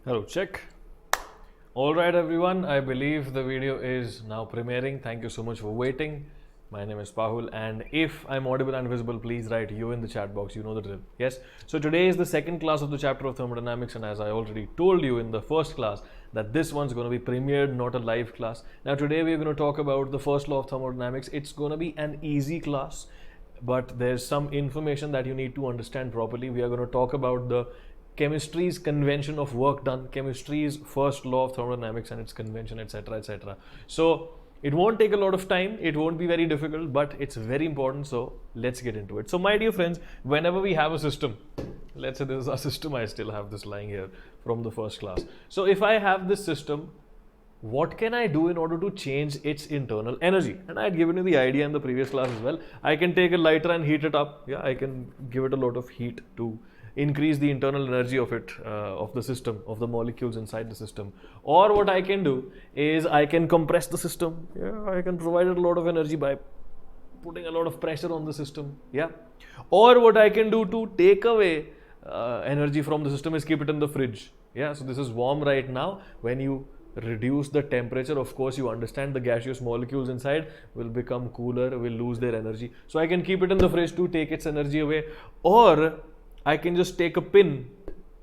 Hello, check. Alright everyone, I believe the video is now premiering. Thank you so much for waiting. My name is Pahul, and if I'm audible and visible, please write you in the chat box. You know the drill. Yes. So today is the second class of the chapter of thermodynamics, and as I already told you in the first class that this one's going to be premiered, not a live class. Now today we're going to talk about the first law of thermodynamics. It's going to be an easy class, but there's some information that you need to understand properly. We are going to talk about the chemistry's convention of work done, chemistry's first law of thermodynamics and its convention, etc., etc. So it won't take a lot of time, it won't be very difficult, but it's very important. So let's get into it. So my dear friends, whenever we have a system, let's say this is our system, I still have this lying here from the first class. So if I have this system, what can I do in order to change its internal energy? And I had given you the idea in the previous class as well. I can take a lighter and heat it up. Yeah, I can give it a lot of heat to increase the internal energy of it, of the system, of the molecules inside the system. Or what I can do is I can compress the system. Yeah, I can provide it a lot of energy by putting a lot of pressure on the system. Yeah. Or what I can do to take away energy from the system is keep it in the fridge. Yeah. So this is warm right now. When you reduce the temperature, of course you understand the gaseous molecules inside will become cooler, will lose their energy. So I can keep it in the fridge to take its energy away. Or I can just take a pin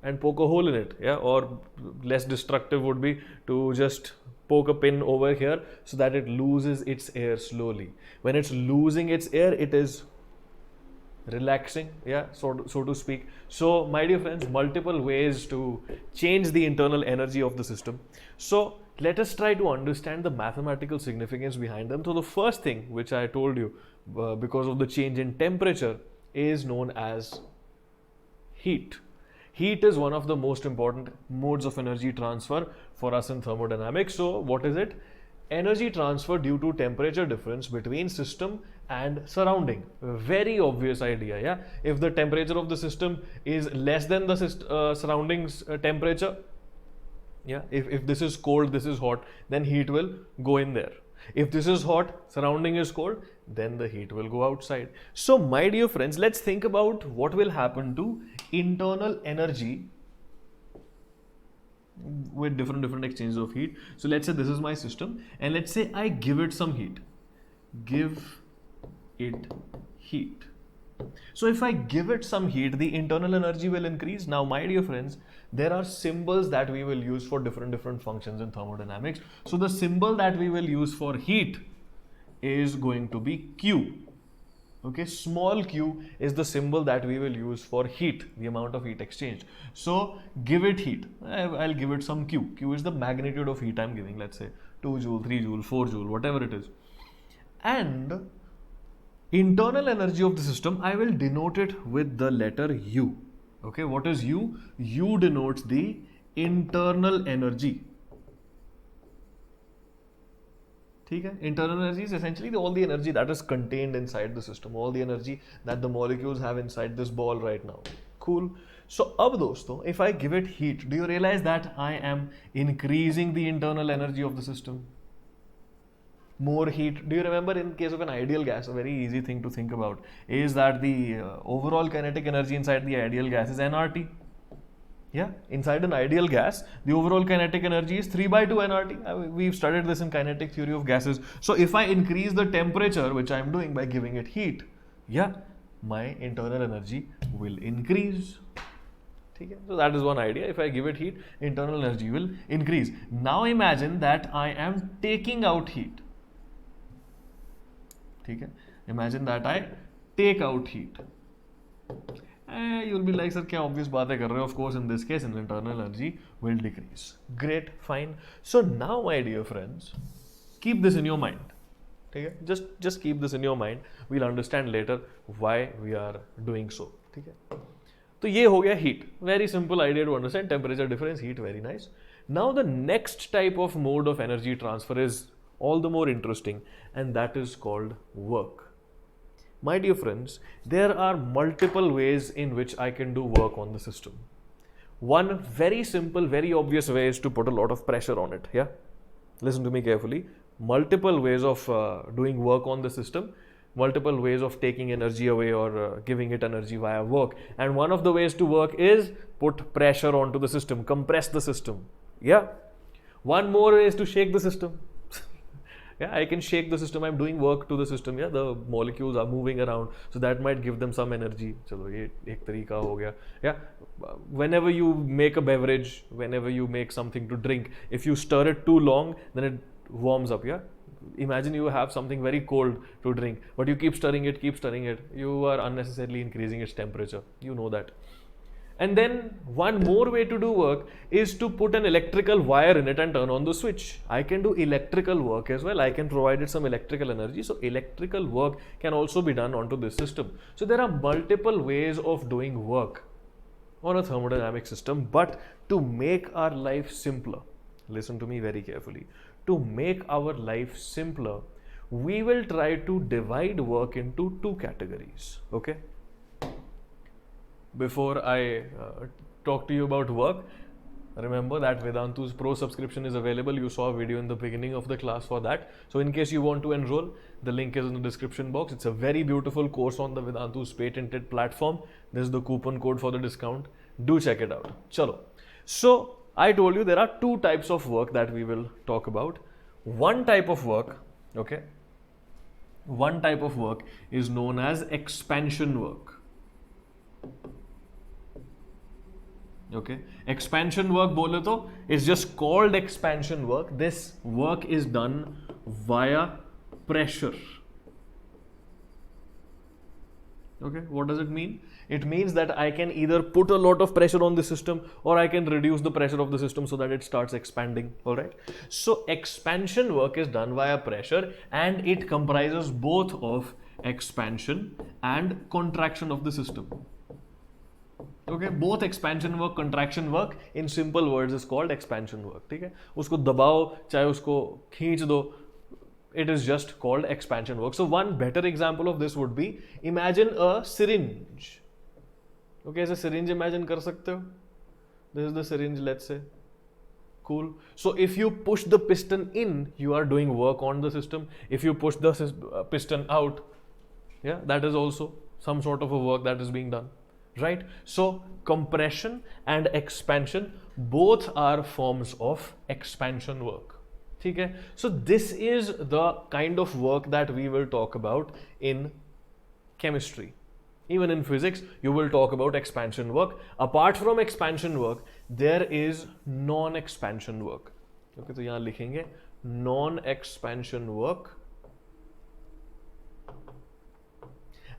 and poke a hole in it, yeah, or less destructive would be to just poke a pin over here so that it loses its air slowly. When it's losing its air, it is relaxing, yeah, so to speak. So my dear friends, multiple ways to change the internal energy of the system. So let us try to understand the mathematical significance behind them. So the first thing which I told you, because of the change in temperature, is known as heat. Heat is one of the most important modes of energy transfer for us in thermodynamics. So what is it? Energy transfer due to temperature difference between system and surrounding. Very obvious idea, yeah. If the temperature of the system is less than the surroundings temperature, yeah, if this is cold, this is hot, then heat will go in there. If this is hot, surrounding is cold, then the heat will go outside. So my dear friends, let's think about what will happen to internal energy with different exchanges of heat. So let's say this is my system, and let's say I give it some heat. Give it heat. So if I give it some heat, the internal energy will increase. Now my dear friends, there are symbols that we will use for different functions in thermodynamics. So the symbol that we will use for heat is going to be Q. Okay, small q is the symbol that we will use for heat, the amount of heat exchanged. So give it heat. I'll give it some q. Q is the magnitude of heat I'm giving, let's say 2 joule, 3 joule, 4 joule, whatever it is. And internal energy of the system, I will denote it with the letter U. Okay, what is U? U denotes the internal energy. Internal energy is essentially all the energy that is contained inside the system, all the energy that the molecules have inside this ball right now. Cool. So, ab dosto, if I give it heat, do you realize that I am increasing the internal energy of the system? more heat. Do you remember in case of an ideal gas, a very easy thing to think about is that the overall kinetic energy inside the ideal gas is nRT. Yeah, inside an ideal gas, the overall kinetic energy is 3 by 2 nRT. We've studied this in kinetic theory of gases. So if I increase the temperature, which I'm doing by giving it heat, yeah, my internal energy will increase. Okay? So that is one idea. If I give it heat, internal energy will increase. Now imagine that I am taking out heat. Okay? Imagine that I take out heat. You'll be like, sir, kya obvious baat hai kar rahe ho? Of course, in this case, internal energy will decrease. Great, fine. So now, my dear friends, keep this in your mind. Okay? Just keep this in your mind. We'll understand later why we are doing so. Okay? So ये हो गया heat. Very simple idea to understand. Temperature difference, heat, very nice. Now the next type of mode of energy transfer is all the more interesting, and that is called work. My dear friends, there are multiple ways in which I can do work on the system. One very simple, very obvious way is to put a lot of pressure on it. Yeah, listen to me carefully. Multiple ways of doing work on the system. Multiple ways of taking energy away or giving it energy via work. And one of the ways to work is put pressure onto the system, compress the system. Yeah. One more is to shake the system. Yeah, I can shake the system. I'm doing work to the system. Yeah, the molecules are moving around, so that might give them some energy. Chalo, ye ek tarika ho gaya. Yeah, whenever you make a beverage, whenever you make something to drink, if you stir it too long, then it warms up. Yeah, imagine you have something very cold to drink, but you keep stirring it. You are unnecessarily increasing its temperature. You know that. And then one more way to do work is to put an electrical wire in it and turn on the switch. I can do electrical work as well. I can provide it some electrical energy. So electrical work can also be done onto this system. So there are multiple ways of doing work on a thermodynamic system. But to make our life simpler, listen to me very carefully. To make our life simpler, we will try to divide work into two categories. Okay? Before I talk to you about work, remember that Vedantu's Pro subscription is available. You saw a video in the beginning of the class for that. So in case you want to enroll, the link is in the description box. It's a very beautiful course on the Vedantu's patented platform. This is the coupon code for the discount. Do check it out. Chalo. So I told you there are two types of work that we will talk about. One type of work, okay? One type of work is known as expansion work. Okay, expansion work bole to is just called expansion work. This work is done via pressure. Okay, what does it mean? It means that I can either put a lot of pressure on the system or I can reduce the pressure of the system so that it starts expanding. All right. So expansion work is done via pressure and it comprises both of expansion and contraction of the system. Okay, both expansion work, contraction work in simple words is called expansion work. ठीक है, उसको दबाओ चाहे उसको खींच दो, it is just called expansion work. So one better example of this would be, imagine a syringe. Okay, ऐसे syringe imagine कर सकते हो? This is the syringe, let's say. Cool. So if you push the piston in, you are doing work on the system. If you push the piston out, yeah, that is also some sort of a work that is being done. Right? So compression and expansion both are forms of expansion work. Okay? So this is the kind of work that we will talk about in chemistry. Even in physics, you will talk about expansion work. Apart from expansion work, there is non-expansion work. Okay, so यहाँ लिखेंगे non-expansion work.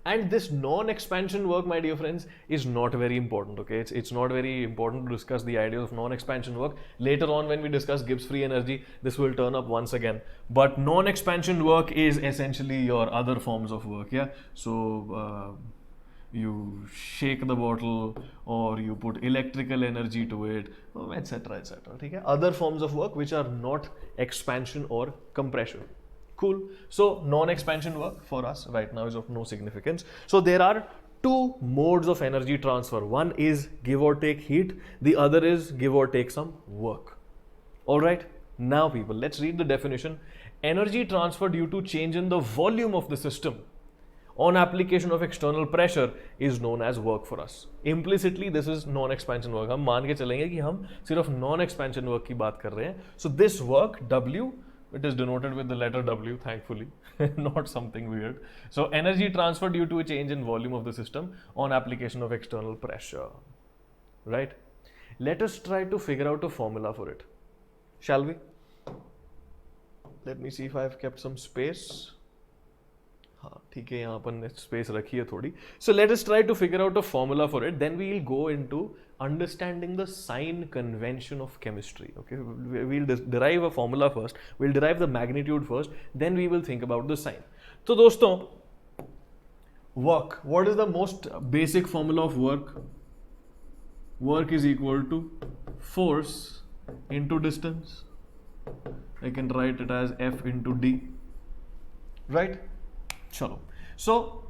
And this non-expansion work, my dear friends, is not very important. Okay, it's not very important to discuss the idea of non-expansion work. Later on, when we discuss Gibbs free energy, this will turn up once again. But non-expansion work is essentially your other forms of work. Yeah, so you shake the bottle or you put electrical energy to it, etc., etc. Okay, other forms of work which are not expansion or compression. Cool. So non-expansion work for us right now is of no significance. So there are two modes of energy transfer. One is give or take heat. The other is give or take some work. All right. Now people, let's read the definition. Energy transfer due to change in the volume of the system on application of external pressure is known as work for us. Implicitly this is non-expansion work. हम मान के चलेंगे कि हम सिर्फ non-expansion work की बात कर रहे हैं. So this work W, it is denoted with the letter W, thankfully, not something weird. So energy transfer due to a change in volume of the system on application of external pressure. Right? Let us try to figure out a formula for it. Shall we? Let me see if I have kept some space. हाँ ठीक है, यहाँ पर space रखी है थोड़ी. So let us try to figure out a formula for it. Then we will go into understanding the sign convention of chemistry. Okay, we'll derive a formula first. We'll derive the magnitude first. Then we will think about the sign. तो दोस्तों, work. What is the most basic formula of work? Work is equal to force into distance. I can write it as F into D. Right? Chalo. So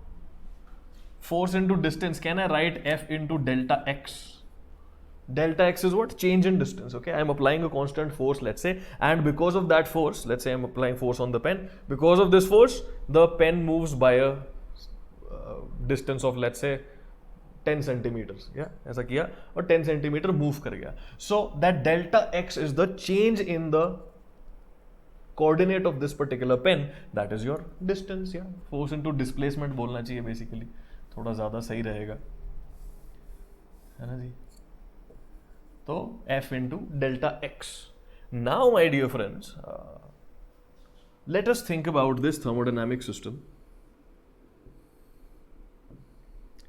force into distance, can I write F into delta x? Delta x is what? Change in distance. Okay, I am applying a constant force, let's say, and because of that force, let's say I am applying force on the pen. Because of this force, the pen moves by a distance of, let's say, 10 centimeters. Yeah, ऐसा किया और 10 centimeter move कर गया. So that delta x is the change in the coordinate of this particular pen, that is your distance. Yeah, force into displacement बोलना चाहिए basically, थोड़ा ज़्यादा सही रहेगा, है ना जी. तो F into delta x. Now my dear friends, let us think about this thermodynamic system.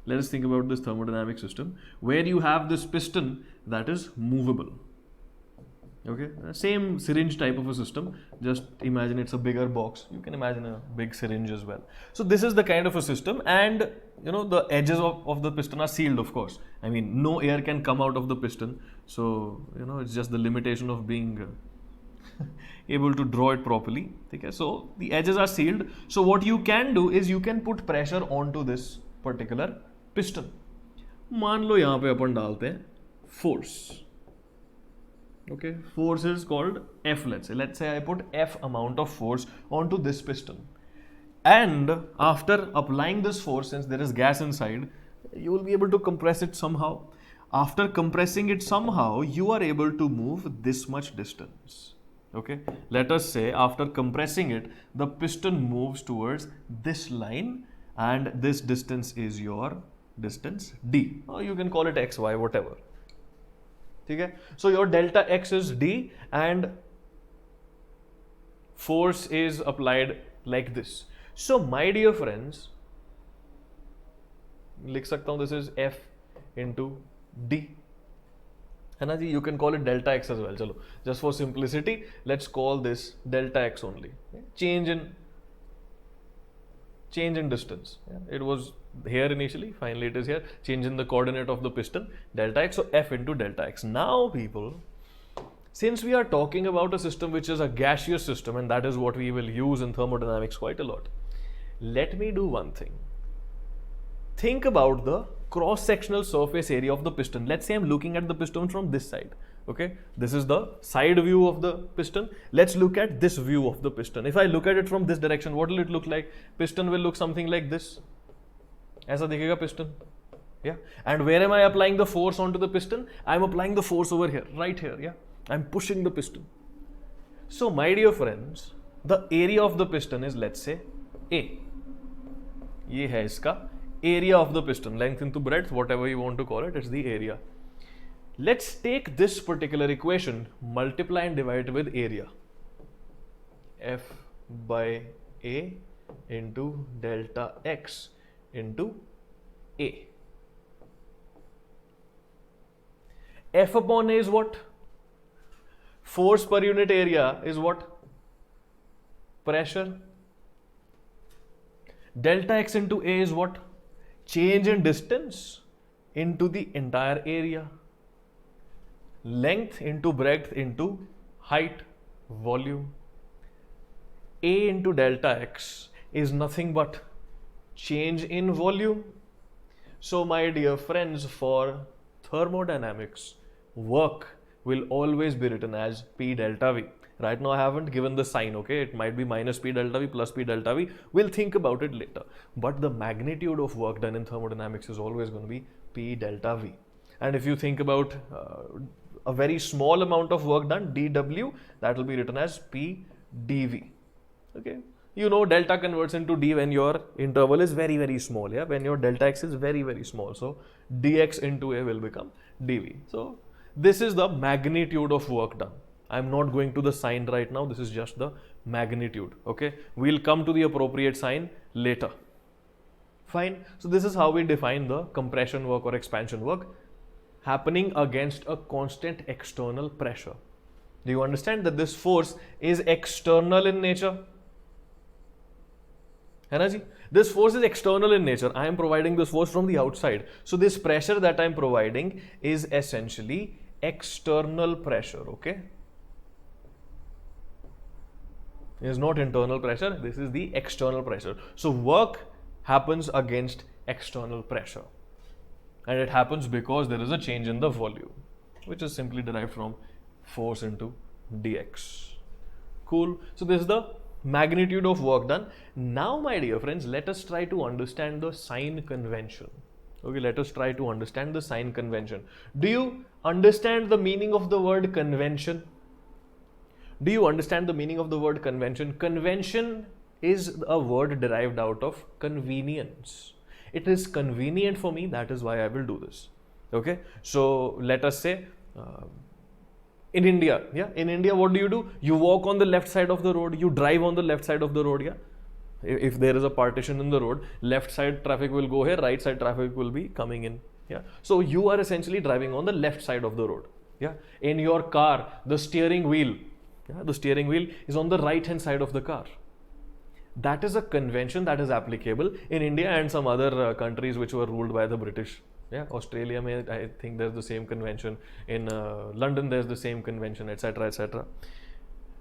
Let us think about this thermodynamic system where you have this piston that is movable. Okay, same syringe type of a system, just imagine it's a bigger box. You can imagine a big syringe as well. So this is the kind of a system, and you know the edges of the piston are sealed, of course. I mean, no air can come out of the piston, so you know it's just the limitation of being able to draw it properly. Okay, so the edges are sealed. So what you can do is you can put pressure onto this particular piston. मान लो यहाँ पे अपन डालते हैं force. Okay, force is called F. Let's say I put F amount of force onto this piston, and after applying this force, since there is gas inside, you will be able to compress it somehow. After compressing it somehow, you are able to move this much distance. Okay, let us say after compressing it, the piston moves towards this line, and this distance is your distance D, or you can call it X, Y, whatever. Okay, so your delta x is D and force is applied like this. So my dear friends, लिख सकता हूँ this is F into D, है ना जी. You can call it delta x as well. चलो, just for simplicity, let's call this delta x only. Change in distance. It was here initially, finally it is here. Change in the coordinate of the piston, delta x, so F into delta x. Now people, since we are talking about a system which is a gaseous system, and that is what we will use in thermodynamics quite a lot, let me do one thing. Think about the cross-sectional surface area of the piston. Let's say I'm looking at the piston from this side. Okay, this is the side view of the piston. Let's look at this view of the piston. If I look at it from this direction, what will it look like? Piston will look something like this. ऐसा दिखेगा piston. Yeah, and where am I applying the force onto the piston? I'm applying the force over here, right here. Yeah, I'm pushing the piston. So my dear friends, the area of the piston is, let's say, A. ये है इसका area of the piston, length into breadth, whatever you want to call it, it's the area. Let's take this particular equation, multiply and divide it with area. F by A into delta x into A. F upon A is what? Force per unit area is what? Pressure. Delta x into A is what? Change in distance into the entire area. Length into breadth into height, volume. A into delta x is nothing but change in volume. So my dear friends, for thermodynamics, work will always be written as P delta V. Right now I haven't given the sign, okay? It might be minus P delta V plus P delta V. We'll think about it later. But the magnitude of work done in thermodynamics is always going to be P delta V. And if you think about a very small amount of work done, dW, that will be written as P dV. Okay? You know delta converts into D when your interval is very, very small. Yeah, when your delta x is very, very small. So dx into A will become dV. So this is the magnitude of work done. I'm not going to the sign right now. This is just the magnitude. Okay, we'll come to the appropriate sign later. Fine. So this is how we define the compression work or expansion work happening against a constant external pressure. Do you understand that this force is external in nature? This force is external in nature. I am providing this force from the outside. So this pressure that I am providing is essentially external pressure, okay? It is not internal pressure. This is the external pressure. So work happens against external pressure. And it happens because there is a change in the volume, which is simply derived from force into dx. Cool. So this is the magnitude of work done. Now, my dear friends, let us try to understand the sign convention. Okay, let us try to understand the sign convention. Do you understand the meaning of the word convention? Do you understand the meaning of the word convention? Convention is a word derived out of convenience. It is convenient for me, that is why I will do this. Okay, so let us say in India, what do? You walk on the left side of the road, you drive on the left side of the road, yeah. If there is a partition in the road, left side traffic will go here, right side traffic will be coming in, yeah. So you are essentially driving on the left side of the road, yeah. In your car, the steering wheel is on the right hand side of the car. That is a convention that is applicable in India and some other countries which were ruled by the British. Yeah, Australia, I think there's the same convention. In London, there's the same convention, etc., etc.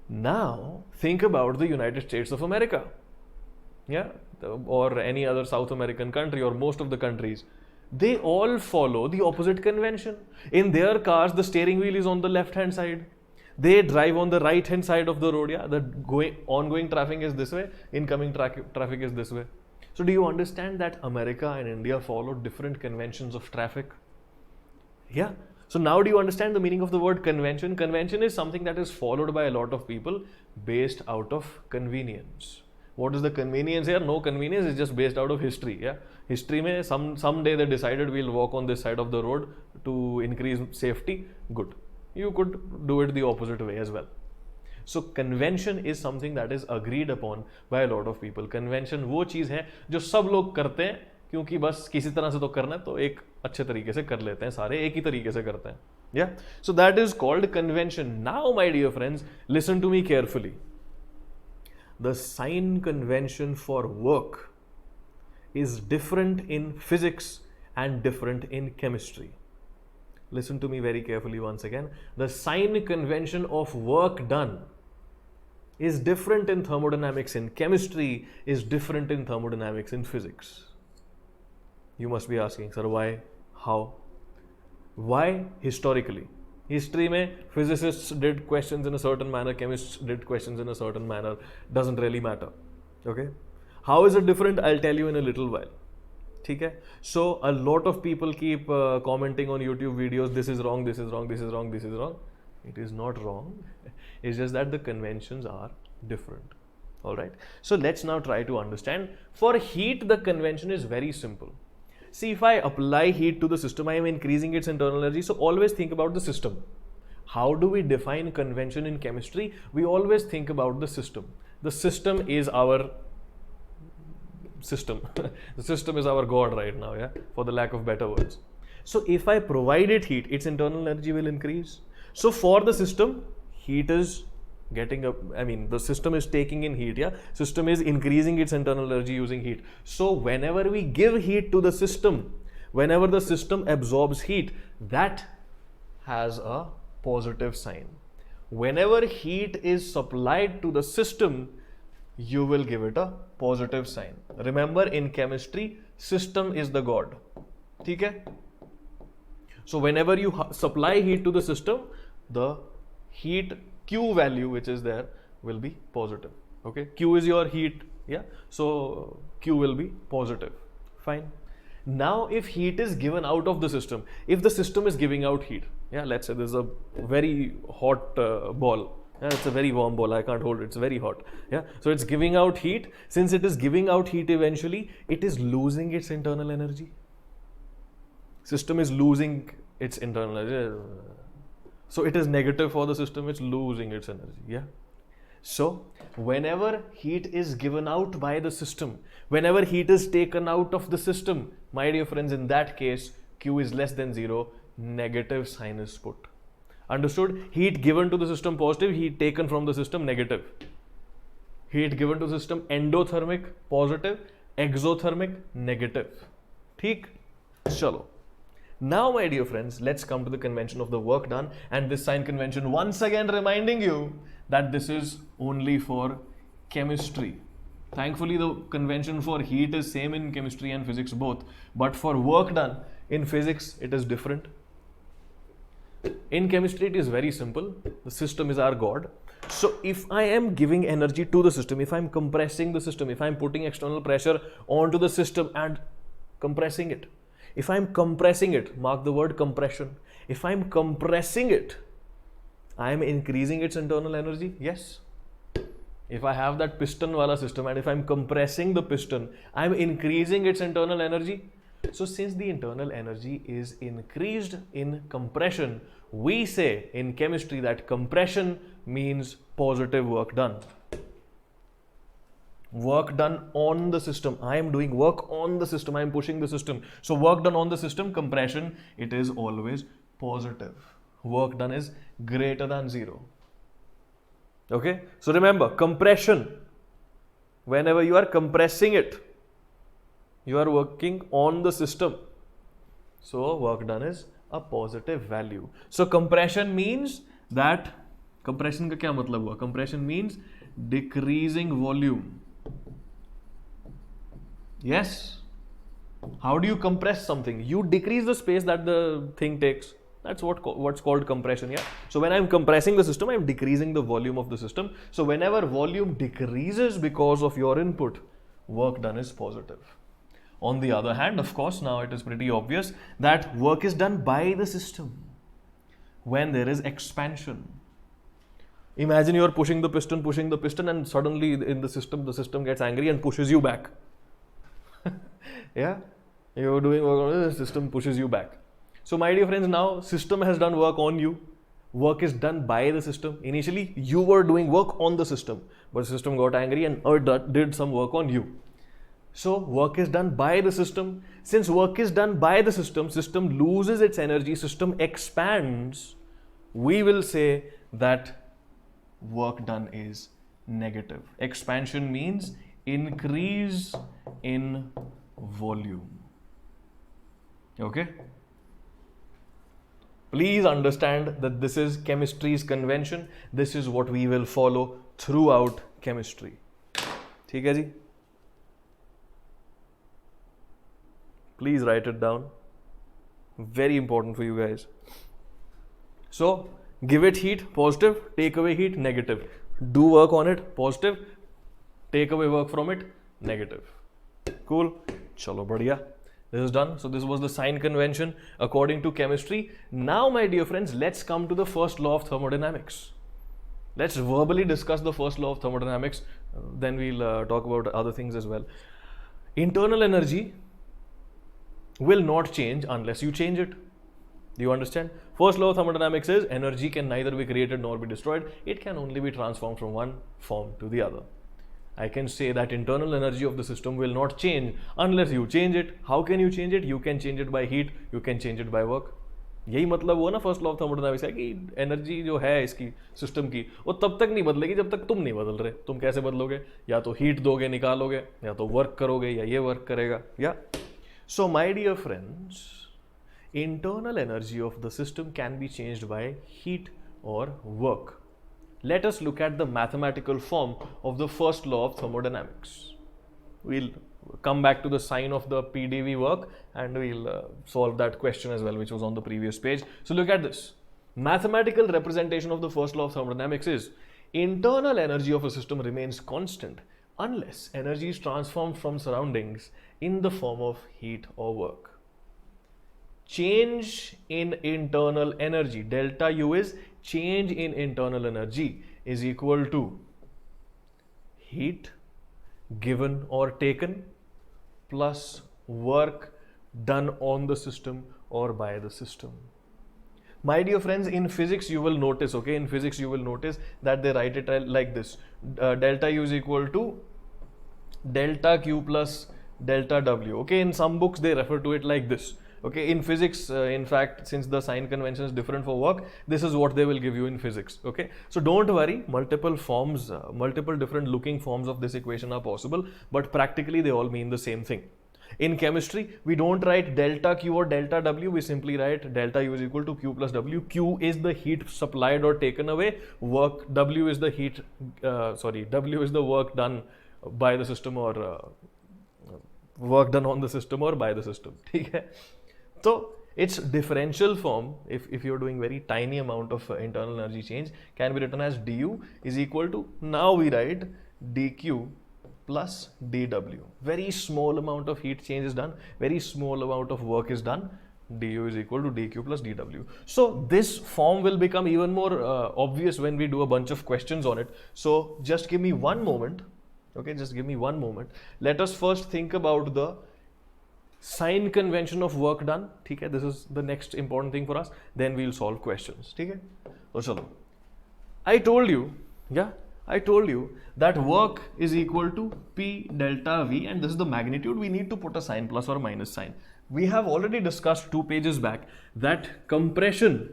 Now, think about the United States of America. Yeah, or any other South American country, or most of the countries. They all follow the opposite convention. In their cars, the steering wheel is on the left-hand side. They drive on the right-hand side of the road. Yeah, the ongoing traffic is this way, incoming traffic is this way. So do you understand that America and India follow different conventions of traffic? Yeah. So now do you understand the meaning of the word convention? Convention is something that is followed by a lot of people based out of convenience. What is the convenience here? No convenience, it's just based out of history. Yeah. History mein someday they decided we'll walk on this side of the road to increase safety. Good. You could do it the opposite way as well. So convention is something that is agreed upon by a lot of people. Convention वो चीज़ है जो सब लोग करते हैं क्योंकि बस किसी तरह से तो करना है तो एक अच्छे तरीके से कर लेते हैं सारे एक ही तरीके से करते हैं. Yeah. So that is called convention. Now, my dear friends, listen to me carefully. The sign convention for work is different in physics and different in chemistry. Listen to me very carefully once again. The sign convention of work done is different in thermodynamics in chemistry, is different in thermodynamics in physics. You must be asking, sir, why? How? Why? Historically. History mein physicists did questions in a certain manner, chemists did questions in a certain manner. Doesn't really matter. Okay? How is it different? I'll tell you in a little while. Okay? So a lot of people keep commenting on YouTube videos, this is wrong, this is wrong, this is wrong, this is wrong. It is not wrong. It's just that the conventions are different. Alright. So let's now try to understand. For heat, the convention is very simple. See, if I apply heat to the system, I am increasing its internal energy. So always think about the system. How do we define convention in chemistry? We always think about the system. The system is our system. The system is our God right now, yeah, for the lack of better words. So if I provide it heat, its internal energy will increase. So for the system, heat is getting up, the system is taking in heat, yeah. System is increasing its internal energy using heat. So whenever we give heat to the system, whenever the system absorbs heat, that has a positive sign. Whenever heat is supplied to the system, you will give it a positive sign. Remember, in chemistry, system is the God. Okay? So whenever you supply heat to the system, the heat Q value which is there will be positive. Okay, Q is your heat, yeah, so Q will be positive. Fine. Now if heat is given out of the system, if the system is giving out heat, yeah, let's say there's a very hot ball, yeah, it's a very warm ball, I can't hold it, it's very hot, yeah, so it's giving out heat. Since it is giving out heat, eventually it is losing its internal energy. System is losing its internal energy, so it is negative for the system, it's losing its energy, yeah. So whenever heat is given out by the system, whenever heat is taken out of the system, my dear friends, in that case Q is less than 0, negative sign is put. Understood? Heat given to the system positive, heat taken from the system negative. Heat given to the system endothermic positive, exothermic negative. ठीक? चलो. Now my dear friends, let's come to the convention of the work done, and this sign convention once again reminding you that this is only for chemistry. Thankfully the convention for heat is same in chemistry and physics both, but for work done in physics it is different. In chemistry it is very simple, the system is our God. So if I am giving energy to the system, if I am compressing the system, if I am putting external pressure onto the system and compressing it, if I am compressing it, mark the word compression, if I am compressing it, I am increasing its internal energy, yes. If I have that piston wala system and if I am compressing the piston, I am increasing its internal energy. So since the internal energy is increased in compression, we say in chemistry that compression means positive work done. Work done on the system. I am doing work on the system. I am pushing the system. So work done on the system, compression, it is always positive. Work done is greater than 0. Okay. So remember, compression, whenever you are compressing it, you are working on the system. So work done is a positive value. So compression means that, compression का क्या मतलब हुआ? Compression means decreasing volume. Yes. How do you compress something? You decrease the space that the thing takes. That's what's called compression, yeah. So when I'm compressing the system, I'm decreasing the volume of the system. So whenever volume decreases because of your input, work done is positive. On the other hand, of course, now it is pretty obvious that work is done by the system when there is expansion. Imagine you are pushing the piston, and suddenly in the system gets angry and pushes you back. Yeah, you're doing work on it, the system pushes you back. So my dear friends, now system has done work on you. Work is done by the system. Initially, you were doing work on the system, but the system got angry and did some work on you. So work is done by the system. Since work is done by the system, system loses its energy, system expands, we will say that work done is negative. Expansion means increase in volume. Okay? Please understand that this is chemistry's convention. This is what we will follow throughout chemistry. ठीक है जी? Please write it down. Very important for you guys. So, give it heat, positive. Take away heat, negative. Do work on it, positive. Take away work from it, negative. Cool. Chalo, badhiya. This is done. So, this was the sign convention according to chemistry. Now, my dear friends, let's come to the first law of thermodynamics. Let's verbally discuss the first law of thermodynamics. Then we'll talk about other things as well. Internal energy will not change unless you change it. Do you understand? First law of thermodynamics is energy can neither be created nor be destroyed. It can only be transformed from one form to the other. I can say that internal energy of the system will not change unless you change it. How can you change it? You can change it by heat. You can change it by work. यही मतलब हुआ ना first law of thermodynamics है कि energy जो है इसकी system की वो तब तक नहीं बदलेगी जब तक तुम नहीं बदल रहे. तुम कैसे बदलोगे? या तो हीट दोगे निकालोगे, या तो वर्क करोगे, या ये वर्क करेगा. या So my dear friends, internal energy of the system can be changed by heat or work. Let us look at the mathematical form of the first law of thermodynamics. We'll come back to the sign of the PDV work and we'll solve that question as well, which was on the previous page. So look at this. Mathematical representation of the first law of thermodynamics is internal energy of a system remains constant unless energy is transformed from surroundings in the form of heat or work. Change in internal energy, delta U is change in internal energy, is equal to heat given or taken plus work done on the system or by the system. My dear friends, in physics you will notice, okay, in physics you will notice that they write it like this. Delta U is equal to delta Q plus delta W. Okay, in some books they refer to it like this. Okay, in physics, in fact, since the sign convention is different for work, this is what they will give you in physics. Okay, so don't worry, multiple forms, multiple different looking forms of this equation are possible, but practically they all mean the same thing. In chemistry, we don't write delta Q or delta W, we simply write delta U is equal to Q plus W. Q is the heat supplied or taken away, W is the heat, W is the work done by the system or work done on the system or by the system. Okay? So its differential form, if you're doing very tiny amount of internal energy change, can be written as du is equal to, now we write dq plus dw. Very small amount of heat change is done, very small amount of work is done, du is equal to dq plus dw. So this form will become even more obvious when we do a bunch of questions on it. So just give me one moment. Okay, just give me one moment. Let us first think about the sign convention of work done. Okay, this is the next important thing for us. Then we'll solve questions. Okay, so chalo. I told you that work is equal to P delta V, and this is the magnitude. We need to put a sign, plus or minus sign. We have already discussed 2 pages back that compression,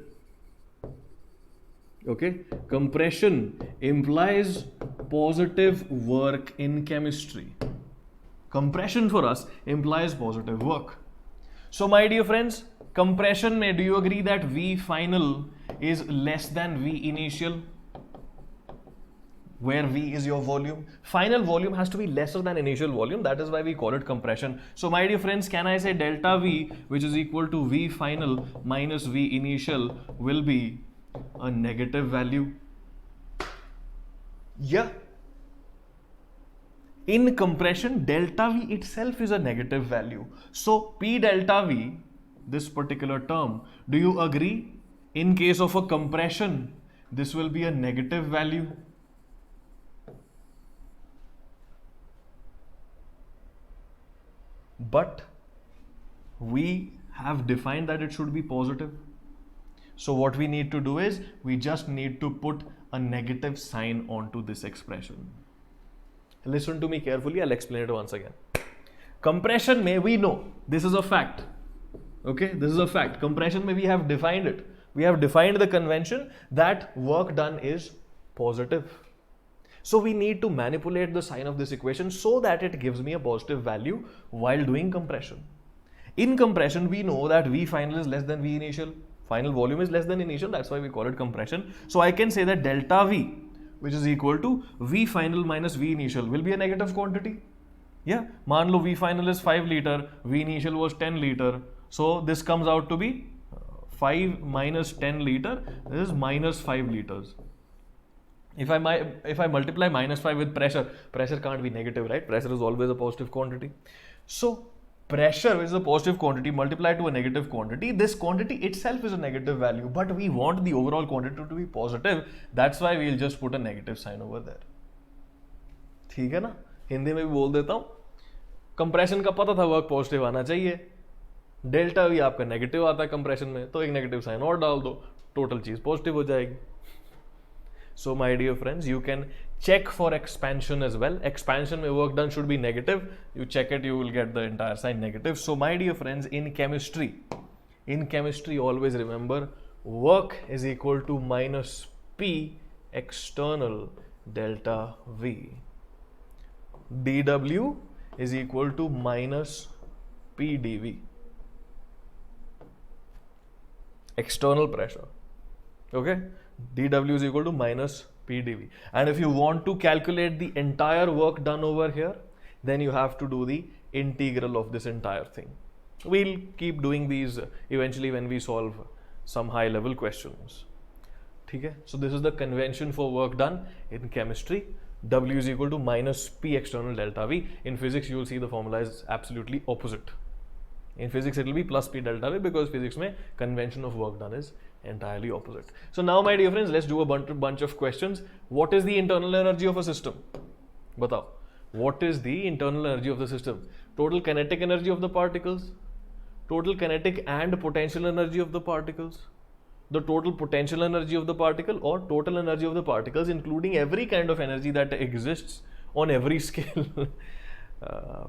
okay, compression implies positive work in chemistry. Compression for us implies positive work. So my dear friends, compression do you agree that V final is less than V initial, where V is your volume? Final volume has to be lesser than initial volume, that is why we call it compression. So my dear friends, can I say delta V, which is equal to V final minus V initial, will be a negative value? Yeah. In compression, delta V itself is a negative value. So P delta V, this particular term, do you agree? In case of a compression, this will be a negative value. But we have defined that it should be positive. So what we need to do is, we just need to put a negative sign onto this expression. Listen to me carefully, I'll explain it once again. Compression may we know, this is a fact. Okay, this is a fact. Compression may we have defined it. We have defined the convention that work done is positive. So we need to manipulate the sign of this equation so that it gives me a positive value while doing compression. In compression, we know that V final is less than V initial. Final volume is less than initial, that's why we call it compression. So I can say that delta V, which is equal to V final minus V initial, will be a negative quantity. Yeah, मान लो V final is 5 liter, V initial was 10 liter. So this comes out to be 5 minus 10 liter, this is minus 5 liters. If I multiply minus 5 with pressure can't be negative, right? Pressure is always a positive quantity. So pressure is a positive quantity multiplied to a negative quantity. This quantity itself is a negative value, but we want the overall quantity to be positive. That's why we'll just put a negative sign over there. ठीक है ना? हिंदी में भी बोल देता हूँ. Compression का पता था वर्क पॉजिटिव आना चाहिए. डेल्टा भी आपका नेगेटिव आता है कंप्रेशन में, तो एक नेगेटिव साइन और डाल दो, टोटल चीज पॉजिटिव हो जाएगी. So my dear friends, you can check for expansion as well. Expansion में work done should be negative. You check it, you will get the entire sign negative. So my dear friends, in chemistry always remember work is equal to minus P external delta V. dW is equal to minus P dV. External pressure. Okay? dW is equal to minus P dV. And if you want to calculate the entire work done over here, then you have to do the integral of this entire thing. We'll keep doing these eventually when we solve some high level questions. ठीक है. So this is the convention for work done in chemistry. W is equal to minus P external delta V. In physics, you will see the formula is absolutely opposite. In physics, it will be plus P delta V because physics mein convention of work done is entirely opposite. So now, my dear friends, let's do a bunch of questions. What is the internal energy of a system? Batao. What is the internal energy of the system? Total kinetic energy of the particles, total kinetic and potential energy of the particles, the total potential energy of the particle, or total energy of the particles including every kind of energy that exists on every scale.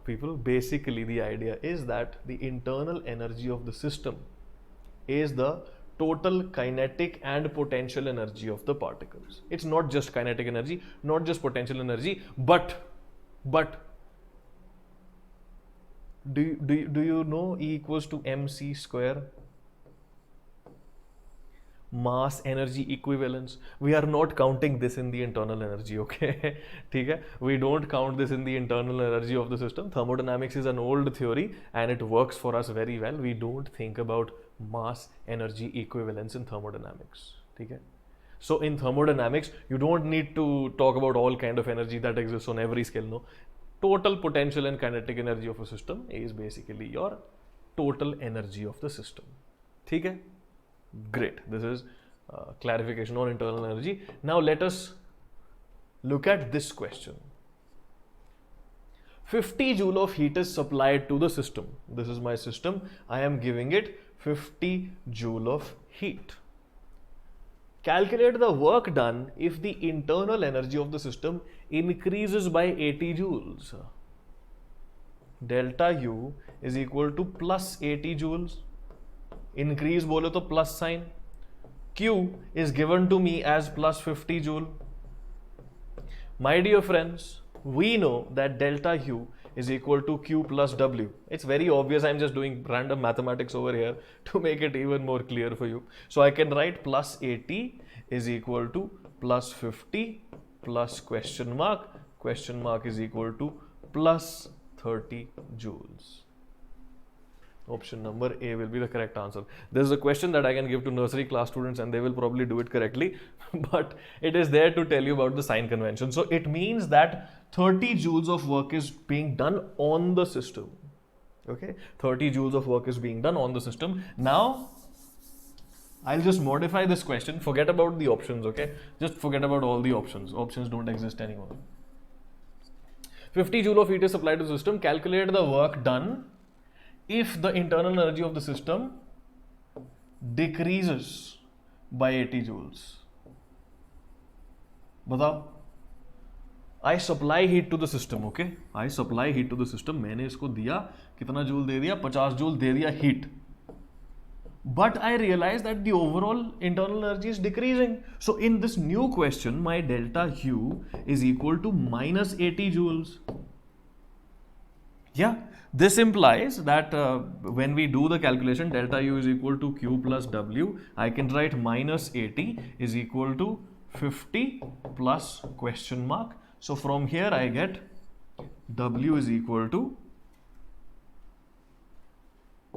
People, basically the idea is that the internal energy of the system is the total kinetic and potential energy of the particles. It's not just kinetic energy, not just potential energy, but do you know E equals to mc square? Mass energy equivalence. We are not counting this in the internal energy, okay? ठीक है? We don't count this in the internal energy of the system. Thermodynamics is an old theory and it works for us very well. We don't think about mass energy equivalence in thermodynamics, ठीक है? So in thermodynamics, you don't need to talk about all kind of energy that exists on every scale, no. Total potential and kinetic energy of a system is basically your total energy of the system, ठीक है? Great. This is clarification on internal energy. Now let us look at this question. 50 joule of heat is supplied to the system. This is my system. I am giving it 50 joule of heat. Calculate the work done if the internal energy of the system increases by 80 joules. Delta U is equal to plus 80 joules. Increase बोले तो plus sign. Q is given to me as plus 50 joule. My dear friends, we know that delta U is equal to Q plus W. It's very obvious. I'm just doing random mathematics over here to make it even more clear for you. So I can write plus 80 is equal to plus 50 plus question mark is equal to plus 30 joules. Option number A will be the correct answer. This is a question that I can give to nursery class students and they will probably do it correctly, but it is there to tell you about the sign convention. So it means that 30 joules of work is being done on the system. Okay, 30 joules of work is being done on the system. Now, I'll just modify this question. Forget about the options, okay? Just forget about all the options. Options don't exist anymore. 50 joule of heat is supplied to the system. Calculate the work done if the internal energy of the system decreases by 80 joules. बताओ. I supply heat to the system, okay? I supply heat to the system. मैंने इसको दिया, कितना joule दे दिया? 50 joule दे दिया heat. But I realize that the overall internal energy is decreasing. So in this new question, my delta U is equal to minus 80 joules. Yeah. This implies that when we do the calculation, delta U is equal to Q plus W, I can write minus 80 is equal to 50 plus question mark. So from here I get W is equal to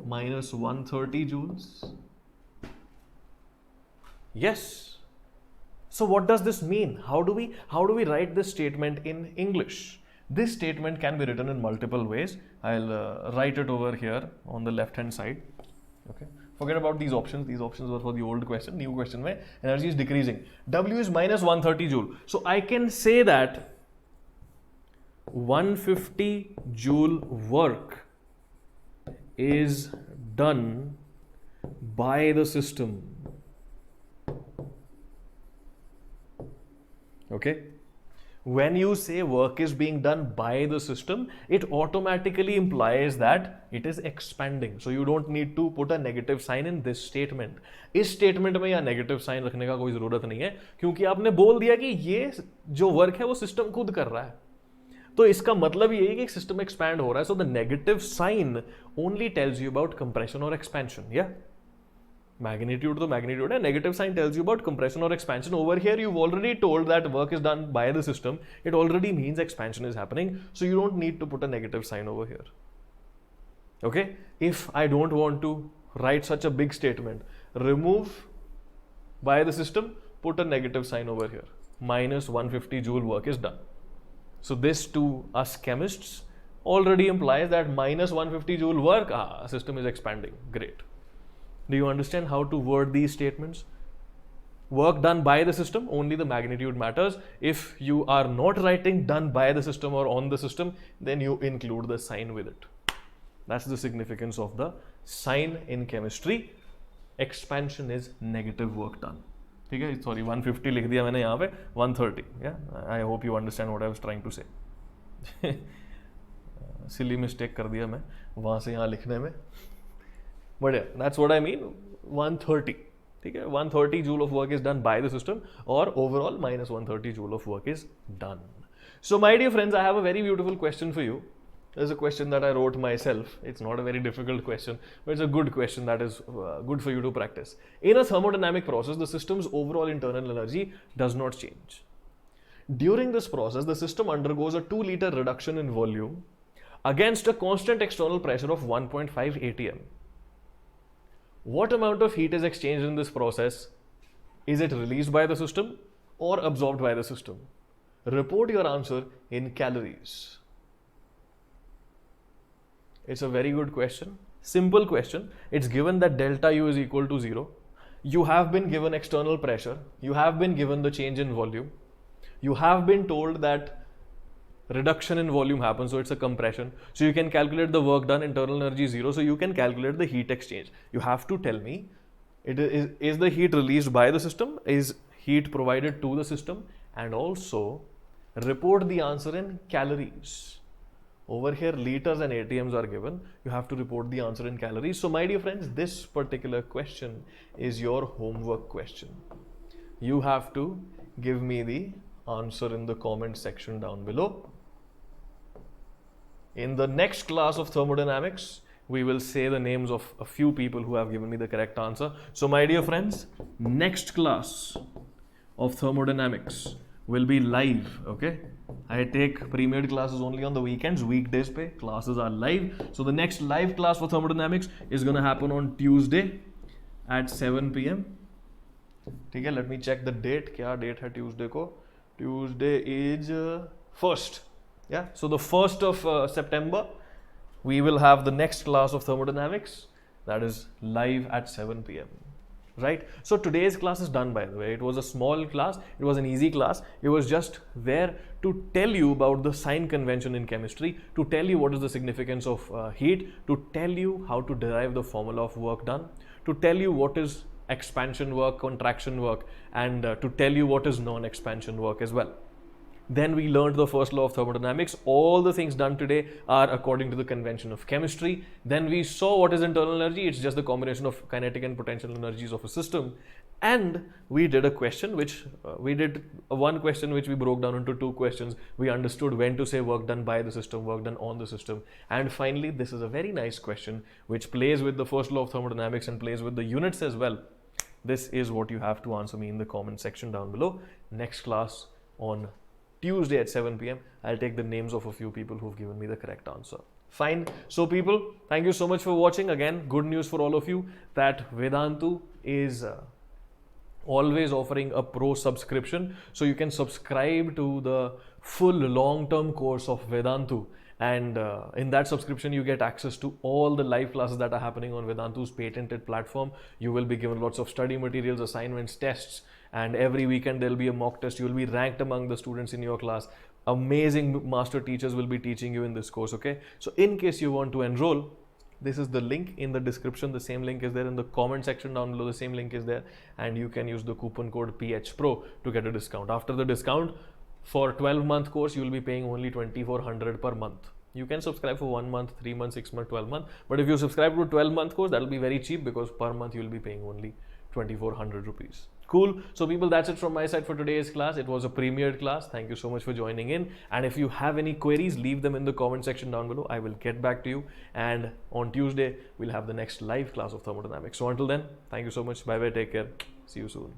minus 130 joules. Yes. So what does this mean? How do we write this statement in English? This statement can be written in multiple ways. I'll write it over here on the left hand side. Okay. Forget about these options. These options were for the old question. New question where energy is decreasing. W is minus 130 joule. So I can say that 150 joule work is done by the system. Okay. When you say work is being done by the system, it automatically implies that it is expanding. So you don't need to put a negative sign in this statement. इस statement में या negative sign रखने का कोई ज़रूरत नहीं है, क्योंकि आपने बोल दिया कि ये जो work है वो system खुद कर रहा है. तो इसका मतलब ये है कि system expand हो रहा है. So the negative sign only tells you about compression or expansion. Yeah. Magnitude to magnitude and negative sign tells you about compression or expansion. Over here you've already told that work is done by the system. It already means expansion is happening, so you don't need to put a negative sign over here. Okay, if I don't want to write such a big statement, remove by the system, put a negative sign over here. Minus 150 joule work is done. So this to us chemists already implies that minus 150 joule work, system is expanding. Great. Do you understand how to word these statements? Work done by the system, only the magnitude matters. If you are not writing done by the system or on the system, then you include the sign with it. That's the significance of the sign in chemistry. Expansion is negative work done. ठीक है, sorry 150 लिख दिया मैंने यहाँ पे 130. Yeah, I hope you understand what I was trying to say. Silly mistake कर दिया मैं वहाँ से यहाँ लिखने में. But yeah, that's what I mean. 130. ठीक है, 130 joule of work is done by the system, or overall minus 130 joule of work is done. So my dear friends, I have a very beautiful question for you. There's a question that I wrote myself. It's not a very difficult question, but it's a good question that is good for you to practice. In a thermodynamic process, the system's overall internal energy does not change. During this process, the system undergoes a 2-liter reduction in volume against a constant external pressure of 1.5 atm. What amount of heat is exchanged in this process? Is it released by the system or absorbed by the system? Report your answer in calories. It's a very good question. Simple question. It's given that delta U is equal to 0. You have been given external pressure. You have been given the change in volume. You have been told that reduction in volume happens, so it's a compression. So you can calculate the work done, internal energy 0, so you can calculate the heat exchange. You have to tell me, is the heat released by the system? Is heat provided to the system? And also report the answer in calories. Over here, liters and ATMs are given. You have to report the answer in calories. So my dear friends, this particular question is your homework question. You have to give me the answer in the comment section down below. In the next class of thermodynamics, we will say the names of a few people who have given me the correct answer. So my dear friends, next class of thermodynamics will be live. Okay, I take premiered classes only on the weekends. Weekdays pe classes are live. So the next live class for thermodynamics is going to happen on Tuesday at 7 p.m. ठीक है, let me check the date. क्या date है Tuesday को? Tuesday is 1st. Yeah, so the 1st of September we will have the next class of thermodynamics, that is live at 7 p.m. Right? So today's class is done, by the way. It was a small class. It was an easy class. It was just there to tell you about the sign convention in chemistry, to tell you what is the significance of heat, to tell you how to derive the formula of work done, to tell you what is expansion work, contraction work, and to tell you what is non-expansion work as well. Then we learned the first law of thermodynamics. All the things done today are according to the convention of chemistry. Then we saw what is internal energy. It's just the combination of kinetic and potential energies of a system. And we did a question which one question which we broke down into 2 questions. We understood when to say work done by the system, work done on the system. And finally, this is a very nice question which plays with the first law of thermodynamics and plays with the units as well. This is what you have to answer me in the comment section down below. Next class on Tuesday at 7 p.m. I'll take the names of a few people who've given me the correct answer. Fine. So people, thank you so much for watching. Again, good news for all of you that Vedantu is always offering a pro subscription. So you can subscribe to the full long-term course of Vedantu. And in that subscription, you get access to all the live classes that are happening on Vedantu's patented platform. You will be given lots of study materials, assignments, tests, and every weekend there will be a mock test. You will be ranked among the students in your class. Amazing master teachers will be teaching you in this course, okay? So in case you want to enroll, this is the link in the description. The same link is there in the comment section down below. The same link is there, and you can use the coupon code PHPRO to get a discount. After the discount, for 12-month course, you will be paying only 2,400 per month. You can subscribe for 1 month, 3 months, 6 months, 12 months. But if you subscribe to a 12-month course, that will be very cheap because per month you will be paying only 2,400 rupees. Cool. So people, that's it from my side for today's class. It was a premiered class. Thank you so much for joining in. And if you have any queries, leave them in the comment section down below. I will get back to you. And on Tuesday, we'll have the next live class of thermodynamics. So until then, thank you so much. Bye bye. Take care. See you soon.